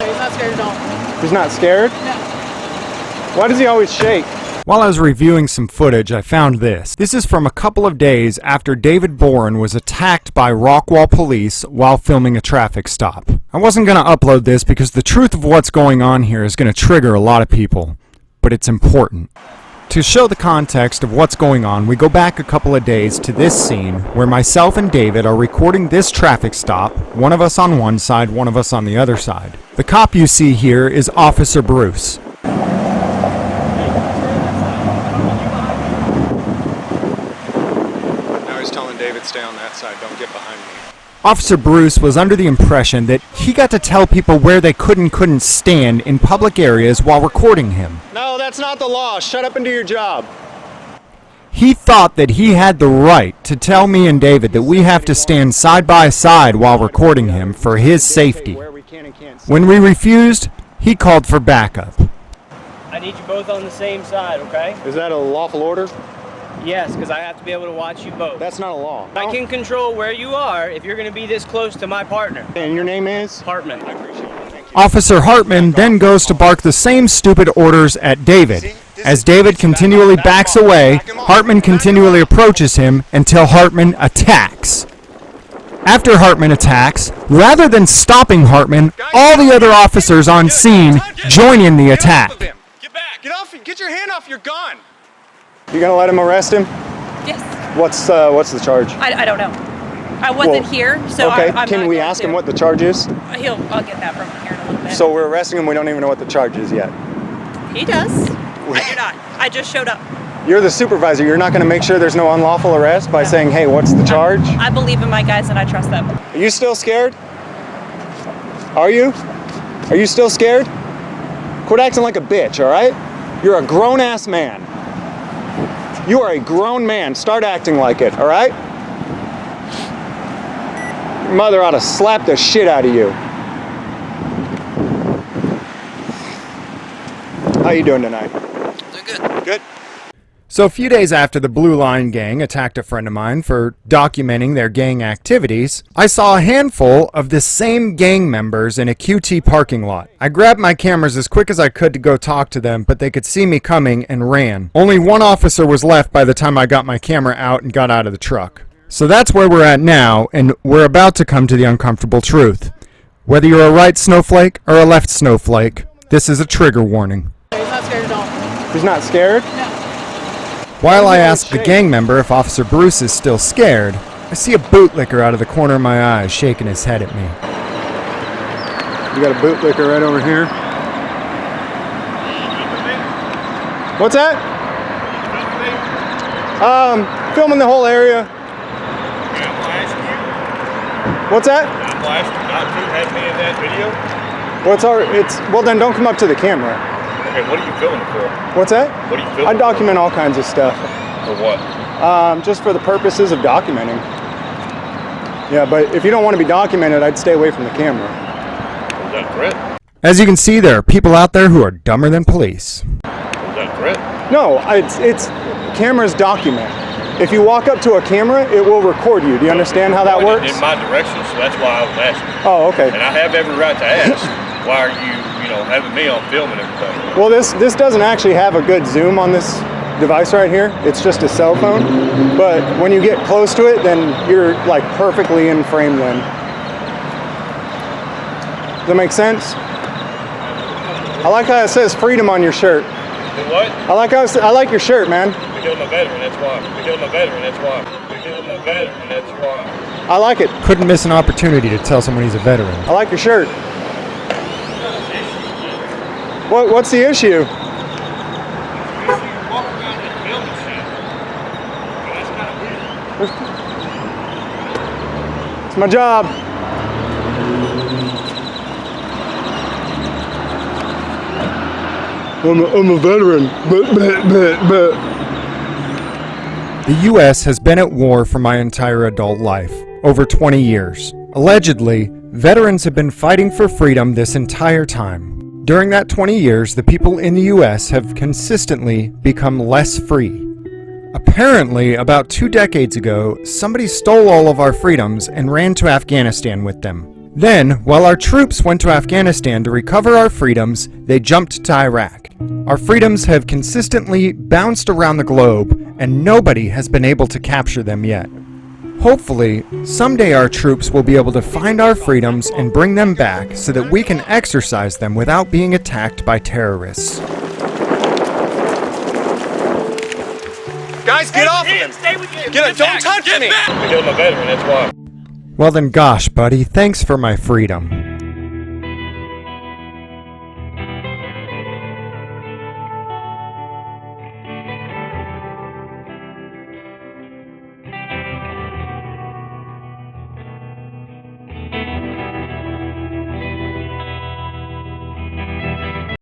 He's not scared at all. He's not scared? No. Why does he always shake? While I was reviewing some footage, I found this. This is from a couple of days after David Boren was attacked by Rockwall police while filming a traffic stop. I wasn't going to upload this because the truth of what's going on here is going to trigger a lot of people, but it's important. To show the context of what's going on, we go back a couple of days to this scene where myself and David are recording this traffic stop, one of us on one side, one of us on the other side. The cop you see here is Officer Bruce. Now he's telling David, stay on that side, don't get behind me. Officer Bruce was under the impression that he got to tell people where they couldn't stand in public areas while recording him. No, that's not the law. Shut up and do your job. He thought that he had the right to tell me and David that we have to stand side by side while recording him for his safety. When we refused, he called for backup. I need you both on the same side, okay? Is that a lawful order? Yes, because I have to be able to watch you both. That's not a law. I can control where you are if you're going to be this close to my partner. And your name is? Hartman. Officer Hartman then goes to bark the same stupid orders at David. As David continually backs away, Hartman continually approaches him until Hartman attacks. After Hartman attacks, rather than stopping Hartman, all the other officers on scene join in the attack. Get back! Get off! Get your hand off your gun! You gonna let him arrest him? Yes. What's the charge? I don't know. I wasn't here, so okay. I'm Can not we going ask to. him what the charge is? I'll get that from here in a little bit. So we're arresting him. We don't even know what the charge is yet. He does. I do not. I just showed up. You're the supervisor. You're not going to make sure there's no unlawful arrest by saying, "Hey, what's the charge?" I believe in my guys and I trust them. Are you still scared? Are you? Are you still scared? Quit acting like a bitch, all right? You're a grown-ass man. You are a grown man. Start acting like it, all right? Your mother ought to slap the shit out of you. How you doing tonight? Doing good. Good. So a few days after the Blue Line gang attacked a friend of mine for documenting their gang activities, I saw a handful of the same gang members in a QT parking lot. I grabbed my cameras as quick as I could to go talk to them, but they could see me coming and ran. Only one officer was left by the time I got my camera out and got out of the truck. So that's where we're at now, and we're about to come to the uncomfortable truth. Whether you're a right snowflake or a left snowflake, this is a trigger warning. He's not scared at all. He's not scared? No. While I ask the gang member if Officer Bruce is still scared, I see a bootlicker out of the corner of my eye shaking his head at me. You got a bootlicker right over here. What's that? Filming the whole area. What's that? I'm asking not to have me in that video. Well then don't come up to the camera. Okay, what are you filming for? What's that? What are you filming I document all kinds of stuff. for? What? Just for the purposes of documenting. Yeah, but if you don't want to be documented, I'd stay away from the camera. Was that a threat? As you can see, there are people out there who are dumber than police. Was that a threat? No, it's cameras document. If you walk up to a camera, it will record you. Do you understand how that works? In my direction, so that's why I was asking. Oh, okay. And I have every right to ask, why are you, having me on film and everything? Well, this doesn't actually have a good zoom on this device right here. It's just a cell phone. But when you get close to it, then you're like perfectly in frame then. Does that make sense? I like how it says freedom on your shirt. What? I like your shirt, man. Because I'm a veteran, that's why. Because I'm a veteran, that's why. Because I'm a veteran, that's why. I like it. Couldn't miss an opportunity to tell someone he's a veteran. I like your shirt. What's the issue? It's my job. I'm a veteran. The U.S. has been at war for my entire adult life, over 20 years. Allegedly, veterans have been fighting for freedom this entire time. During that 20 years, the people in the U.S. have consistently become less free. Apparently, about 2 decades ago, somebody stole all of our freedoms and ran to Afghanistan with them. Then, while our troops went to Afghanistan to recover our freedoms, they jumped to Iraq. Our freedoms have consistently bounced around the globe, and nobody has been able to capture them yet. Hopefully, someday our troops will be able to find our freedoms and bring them back so that we can exercise them without being attacked by terrorists. Guys, get off of him! Stay with you. Don't touch me! Because I'm a veteran, that's why. Well then gosh, buddy, thanks for my freedom.